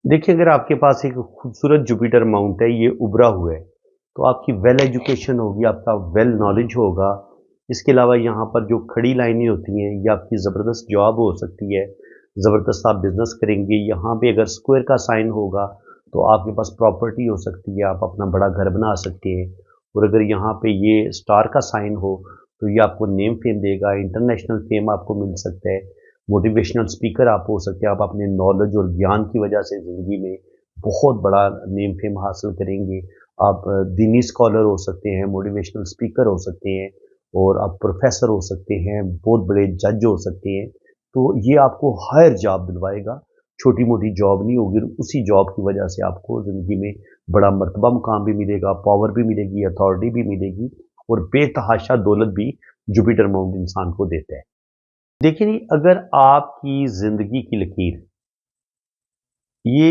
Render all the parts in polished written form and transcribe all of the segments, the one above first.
देखिए, अगर आपके पास एक खूबसूरत जुपिटर माउंट है, ये उभरा हुआ है, तो आपकी वेल एजुकेशन होगी, आपका वेल नॉलेज होगा। इसके अलावा यहाँ पर जो खड़ी लाइनें होती हैं, ये आपकी ज़बरदस्त जॉब हो सकती है, ज़बरदस्त आप बिज़नेस करेंगे। यहाँ पे अगर स्क्वायर का साइन होगा, तो आपके पास प्रॉपर्टी हो सकती है, आप अपना बड़ा घर बना सकते हैं। और अगर यहाँ पे ये स्टार का साइन हो, तो ये आपको नेम फेम देगा, इंटरनेशनल फेम आपको मिल सकता है। मोटिवेशनल स्पीकर आप हो सकते हैं, आप अपने नॉलेज और ज्ञान की वजह से ज़िंदगी में बहुत बड़ा नेम फेम हासिल करेंगे। आप दीनी स्कॉलर हो सकते हैं, मोटिवेशनल स्पीकर हो सकते हैं, और आप प्रोफेसर हो सकते हैं, बहुत बड़े जज हो सकते हैं। तो ये आपको हायर जॉब दिलवाएगा, छोटी मोटी जॉब नहीं होगी। उसी जॉब की वजह से आपको ज़िंदगी में बड़ा मर्तबा मुकाम भी मिलेगा, पावर भी मिलेगी, अथॉरिटी भी मिलेगी, और बेतहाशा दौलत भी जुपिटर माउंट इंसान को देता है। देखिए जी, अगर आपकी ज़िंदगी की लकीर, ये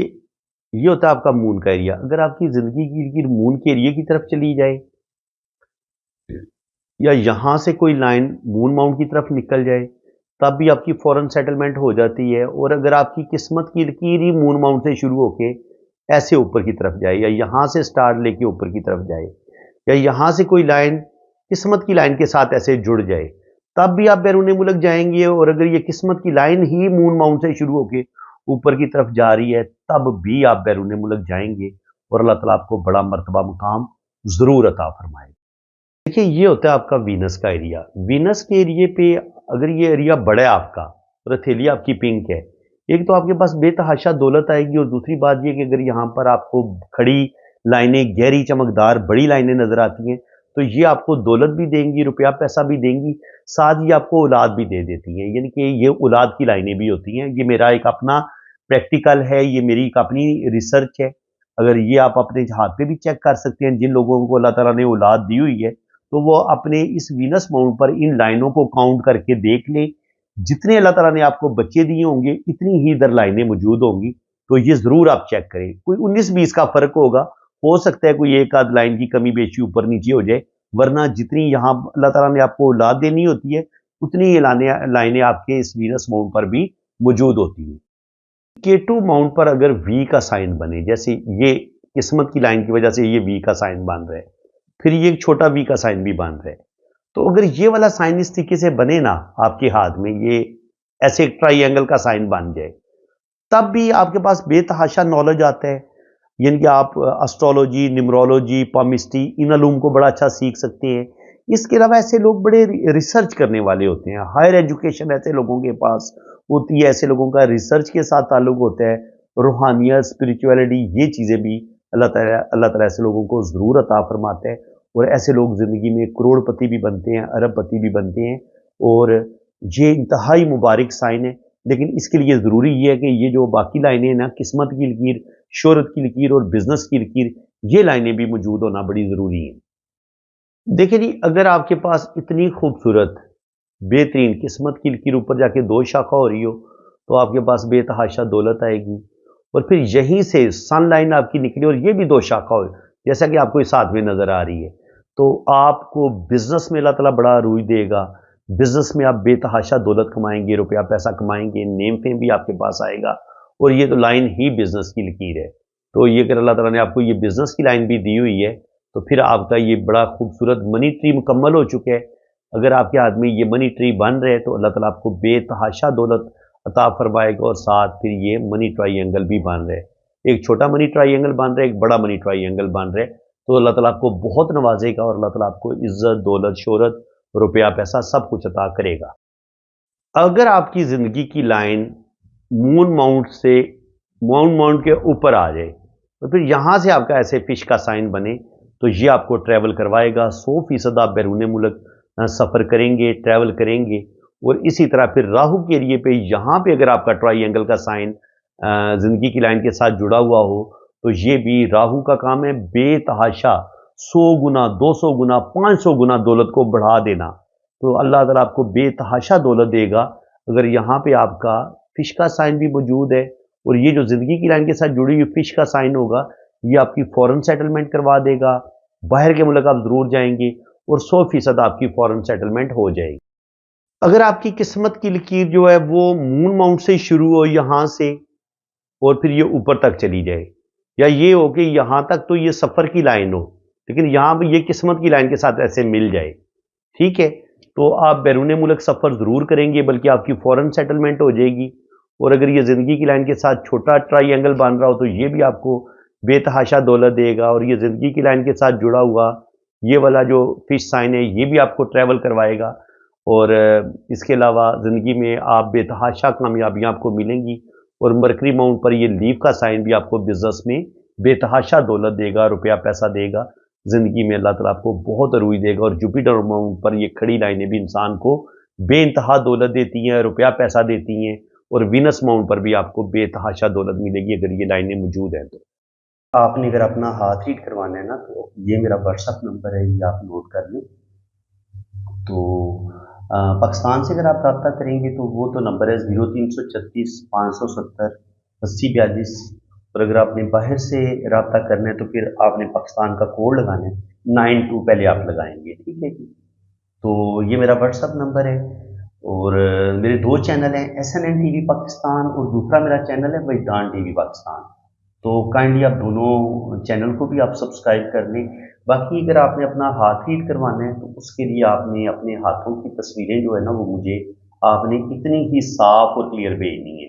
ये होता है आपका मून का एरिया। अगर आपकी ज़िंदगी की लकीर मून के एरिया की तरफ चली जाए, या यहाँ से कोई लाइन मून माउंट की तरफ निकल जाए, तब भी आपकी फॉरेन सेटलमेंट हो जाती है। और अगर आपकी किस्मत की लकीर ही मून माउंट से शुरू होके ऐसे ऊपर की तरफ जाए, या यहाँ से स्टार लेके ऊपर की तरफ जाए, या यहाँ से कोई लाइन किस्मत की लाइन के साथ ऐसे जुड़ जाए, तब भी आप बैरून मुल्क जाएंगे। और अगर ये किस्मत की लाइन ही मून माउंट से शुरू होके ऊपर की तरफ जा रही है, तब भी आप बैरून मुल्क जाएंगे, और अल्लाह ताला आपको बड़ा मर्तबा मुकाम ज़रूर अता फरमाएगा। देखिए, ये होता है आपका वीनस का एरिया। वीनस के एरिए पे अगर ये एरिया बड़ा है आपका, और हथेली आपकी पिंक है, एक तो आपके पास बेतहाशा दौलत आएगी, और दूसरी बात ये कि अगर यहाँ पर आपको खड़ी लाइनें, गहरी चमकदार बड़ी लाइनें नजर आती हैं, तो ये आपको दौलत भी देंगी, रुपया पैसा भी देंगी, साथ ही आपको औलाद भी दे देती हैं। यानी कि ये औलाद की लाइनें भी होती हैं। ये मेरा एक अपना प्रैक्टिकल है, ये मेरी एक अपनी रिसर्च है। अगर ये आप अपने हाथ पे भी चेक कर सकते हैं, जिन लोगों को अल्लाह ताला ने औलाद दी हुई है, तो वो अपने इस वीनस माउंट पर इन लाइनों को काउंट करके देख लें। जितने अल्लाह ताला ने आपको बच्चे दिए होंगे, इतनी ही इधर लाइनें मौजूद होंगी। तो ये ज़रूर आप चेक करें। कोई 19-20 का फ़र्क होगा, हो सकता है कोई एक आध लाइन की कमी बेशी ऊपर नीचे हो जाए, वरना जितनी यहाँ अल्लाह ताला ने आपको औलाद देनी होती है, उतनी ये लाइनें आपके इस वीनस माउंट पर भी मौजूद होती हैं। K2 माउंट पर अगर वी का साइन बने, जैसे ये किस्मत की लाइन की वजह से ये वी का साइन बन रहा है, फिर ये एक छोटा वी का साइन भी बन रहा है, तो अगर ये वाला साइन इस तरीके से बने ना आपके हाथ में, ये ऐसे एक ट्राइंगल का साइन बन जाए, तब भी आपके पास बेतहाशा नॉलेज आता है। यानी कि आप एस्ट्रोलॉजी, न्यूमरोलॉजी, पामिस्ट्री, इन अलूम को बड़ा अच्छा सीख सकते हैं। इसके अलावा ऐसे लोग बड़े रिसर्च करने वाले होते हैं। हायर एजुकेशन ऐसे लोगों के पास होती है, ऐसे लोगों का रिसर्च के साथ ताल्लुक होता है। रूहानियत, स्पिरिचुअलिटी, ये चीज़ें भी अल्लाह ताला ऐसे लोगों को ज़रूर अता फरमाते हैं, और ऐसे लोग ज़िंदगी में करोड़पति भी बनते हैं, अरबपति भी बनते हैं। और ये इंतहाई मुबारक साइन है। लेकिन इसके लिए ज़रूरी ये है कि ये जो बाकी लाइनें हैं ना, किस्मत की लकीर, शोहरत की लकीर और बिजनेस की लकीर, ये लाइनें भी मौजूद होना बड़ी ज़रूरी हैं। देखिए जी, अगर आपके पास इतनी खूबसूरत बेहतरीन किस्मत की लकीर ऊपर जाके 2 शाखा हो रही हो, तो आपके पास बेतहाशा दौलत आएगी। और फिर यहीं से सन लाइन आपकी निकली और ये भी 2 शाखा हो, जैसा कि आपको इस हाथ में नज़र आ रही है, तो आपको बिजनेस में अल्लाह ताला बड़ा अरूज देगा। बिजनेस में आप बेतहाशा दौलत कमाएंगे, रुपया पैसा कमाएंगे, नेम फेम भी आपके पास आएगा। और ये तो लाइन ही बिजनेस की लकीर है। तो ये अगर अल्लाह ताला ने आपको ये बिजनेस की लाइन भी दी हुई है, तो फिर आपका ये बड़ा खूबसूरत मनी ट्री मुकम्मल हो चुका है। अगर आपके हाथ में ये मनी ट्री बन रहे हैं, तो अल्लाह ताला आपको बेतहाशा दौलत अता फरमाएगा, और साथ फिर ये मनी ट्राइंगल भी बन रहा है। एक छोटा मनी ट्राइंगल बन रहा है, एक बड़ा मनी ट्राइंगल बन रहा है। तो अल्लाह ताला आपको बहुत नवाजेगा, और अल्लाह ताला आपको इज्जत, दौलत, शोहरत, रुपया पैसा सब कुछ अता करेगा। अगर आपकी ज़िंदगी की लाइन मून माउंट से मून माउंट के ऊपर आ जाए, तो फिर यहाँ से आपका ऐसे फिश का साइन बने, तो ये आपको ट्रैवल करवाएगा। 100% आप बैरून मुल्क सफ़र करेंगे, ट्रैवल करेंगे। और इसी तरह फिर राहु के एरिए पे, यहाँ पे अगर आपका ट्राइंगल का साइन ज़िंदगी की लाइन के साथ जुड़ा हुआ हो, तो ये भी राहु का काम है बेतहाशा 100 गुना, 200 गुना, 500 गुना दौलत को बढ़ा देना। तो अल्लाह ताला आपको बेतहाशा दौलत देगा। अगर यहाँ पे आपका फिश का साइन भी मौजूद है, और ये जो ज़िंदगी की लाइन के साथ जुड़ी हुई फिश का साइन होगा, ये आपकी फॉरेन सेटलमेंट करवा देगा। बाहर के मुल्क आप ज़रूर जाएंगे, اور 100% आपकी फॉरेन सेटलमेंट हो जाएगी। अगर आपकी किस्मत की लकीर जो है वो मून माउंट से शुरू हो यहाँ से और फिर ये ऊपर तक चली जाए, या ये हो कि यहाँ तक तो ये सफ़र की लाइन हो लेकिन यहाँ भी ये किस्मत की लाइन के साथ ऐसे मिल जाए, ठीक है, तो आप बैरून मुल्क सफ़र ज़रूर करेंगे, बल्कि आपकी फॉरेन सेटलमेंट हो जाएगी। और अगर ये ज़िंदगी की लाइन के साथ छोटा ट्राइंगल बन रहा हो तो ये भी आपको बेतहाशा दौलत देगा, और ये ज़िंदगी की लाइन के साथ जुड़ा हुआ ये वाला जो फिश साइन है ये भी आपको ट्रैवल करवाएगा। और इसके अलावा ज़िंदगी में आप बेतहाशा कामयाबियाँ आपको मिलेंगी, और मरकरी माउंट पर ये लीव का साइन भी आपको बिजनेस में बेतहाशा दौलत देगा, रुपया पैसा देगा। ज़िंदगी में अल्लाह ताला आपको बहुत अरूई देगा। और जुपिटर माउंट पर ये खड़ी लाइनें भी इंसान को बेइंतहा दौलत देती हैं, रुपया पैसा देती हैं, और वीनस माउंट पर भी आपको बेतहाशा दौलत मिलेगी अगर ये लाइनें मौजूद हैं तो। आपने अगर अपना हाथ रीड करवाना है ना तो ये मेरा व्हाट्सअप नंबर है, ये आप नोट कर लें। तो पाकिस्तान से अगर आप रब्ता करेंगे तो वो तो नंबर है 0336 570 8042। और अगर आपने बाहर से रब्ता करना है तो फिर आपने पाकिस्तान का कोड लगाना है, 92 पहले आप लगाएंगे, ठीक है जी। तो ये मेरा व्हाट्सअप नंबर है। और मेरे दो चैनल हैं, SNN TV पाकिस्तान, और दूसरा मेरा चैनल है वजदान TV पाकिस्तान। तो काइंडली आप दोनों चैनल को भी आप सब्सक्राइब कर लें। बाकी अगर आपने अपना हाथ रीड करवाना है तो उसके लिए आपने अपने हाथों की तस्वीरें जो है ना वो मुझे आपने इतनी ही साफ और क्लियर भेजनी है।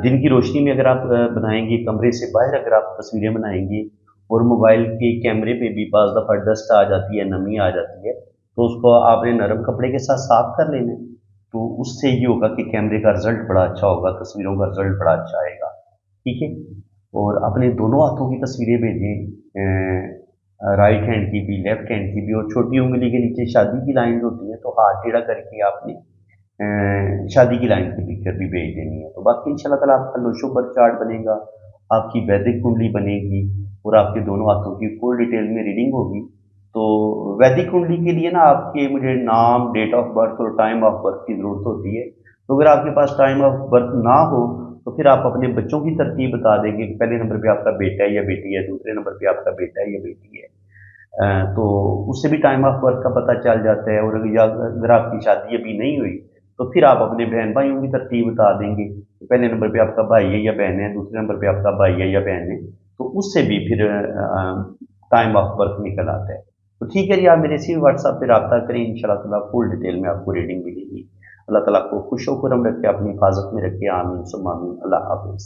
दिन की रोशनी में अगर आप बनाएंगे, कमरे से बाहर अगर आप तस्वीरें बनाएंगे, और मोबाइल के कैमरे पे भी बाज़ दफ़ा डस्ट आ जाती है, नमी आ जाती है, तो उसको आपने नरम कपड़े के साथ साफ कर लेना है। तो उससे ये होगा कि कैमरे का रिजल्ट बड़ा अच्छा होगा, तस्वीरों का रिजल्ट बड़ा अच्छा आएगा, ठीक है। और अपने दोनों हाथों की तस्वीरें भेजें, राइट हैंड की भी, लेफ्ट हैंड की भी। और छोटी उंगली के नीचे शादी की लाइन होती है तो हाथ टेढ़ा करके आपने शादी की लाइन की पिक्चर भी भेज देनी है। तो बाकी इंशाल्लाह ताला आपका लोशो बर्थ चार्ट बनेगा, आपकी वैदिक कुंडली बनेगी, और आपके दोनों हाथों की फुल डिटेल में रीडिंग होगी। तो वैदिक कुंडली के लिए ना आपके मुझे नाम, डेट ऑफ बर्थ और टाइम ऑफ बर्थ की ज़रूरत होती है। तो अगर आपके पास टाइम ऑफ बर्थ ना हो तो फिर आप अपने बच्चों की तरतीब बता देंगे कि पहले नंबर पे आपका बेटा है या बेटी है, दूसरे नंबर पे आपका बेटा है या बेटी है। तो उससे भी टाइम ऑफ बर्थ का पता चल जाता है। और अगर आपकी शादी अभी नहीं हुई तो फिर आप अपने बहन भाइयों की तरतीब बता देंगे, तो पहले नंबर पे आपका भाई है या बहन है, दूसरे नंबर पे आपका भाई है या बहन है, तो उससे भी फिर टाइम ऑफ बर्थ निकल आता है। तो ठीक है जी, आप मेरे इसी व्हाट्सएप पे रब्ता करें, इंशाल्लाह ताला फुल डिटेल में आपको रीडिंग मिलेगी। अल्लाह ताला आपको खुश खुरम रखे, अपनी हिफाजत में रखे, आमीन सुम्मा आमीन। अल्लाह हाफ़िज़।